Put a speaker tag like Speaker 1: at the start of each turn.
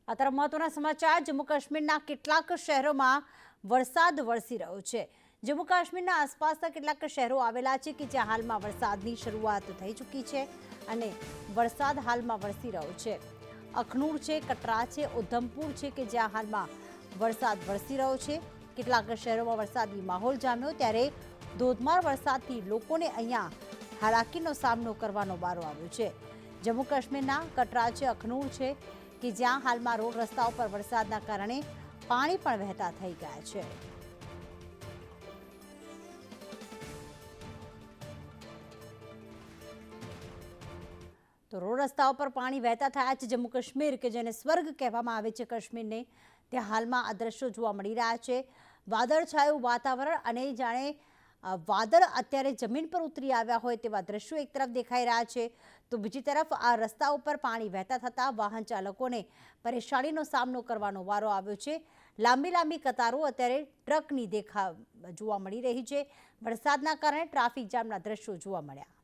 Speaker 1: આ તરફ મહત્વના સમાચાર જમ્મુ કાશ્મીરના કેટલાક શહેરોમાં વરસાદ વરસી રહ્યો છે। જમ્મુ કાશ્મીરના આસપાસના કેટલાક શહેરો આવેલા છે કે જ્યાં હાલમાં વરસાદની શરૂઆત થઈ ચૂકી છે અને વરસાદ હાલમાં વરસી રહ્યો છે। અખનૂર છે, કટરા છે, ઉધમપુર છે કે જ્યાં હાલમાં વરસાદ વરસી રહ્યો છે। કેટલાક શહેરોમાં વરસાદી માહોલ જામ્યો ત્યારે ધોધમાર વરસાદથી લોકોને અહીંયા હાલાકીનો સામનો કરવાનો વારો આવ્યો છે। જમ્મુ કાશ્મીરના કટરા છે, અખનૂર છે કે જ્યાં હાલમાં રોડ રસ્તાઓ પર વરસાદના કારણે પાણી પણ વહેતા થઈ ગયા છે। તો રોડ રસ્તાઓ પર પાણી વહેતા થયા છે। જમ્મુ કાશ્મીર કે જેને સ્વર્ગ કહેવામાં આવે છે કાશ્મીરને, ત્યાં હાલમાં આ દ્રશ્યો જોવા મળી રહ્યા છે। વાદળછાયું વાતાવરણ અને જાણે વાદળ અત્યારે જમીન પર ઉતરી આવ્યા હોય તેવા દ્રશ્યો એક તરફ દેખાઈ રહ્યા છે, તો બીજી તરફ આ રસ્તા ઉપર પાણી વહેતા થતાં વાહન ચાલકોને પરેશાનીનો સામનો કરવાનો વારો આવ્યો છે। લાંબી લાંબી કતારો અત્યારે ટ્રકની જોવા મળી રહી છે। વરસાદના કારણે ટ્રાફિક જામના દ્રશ્યો જોવા મળ્યા।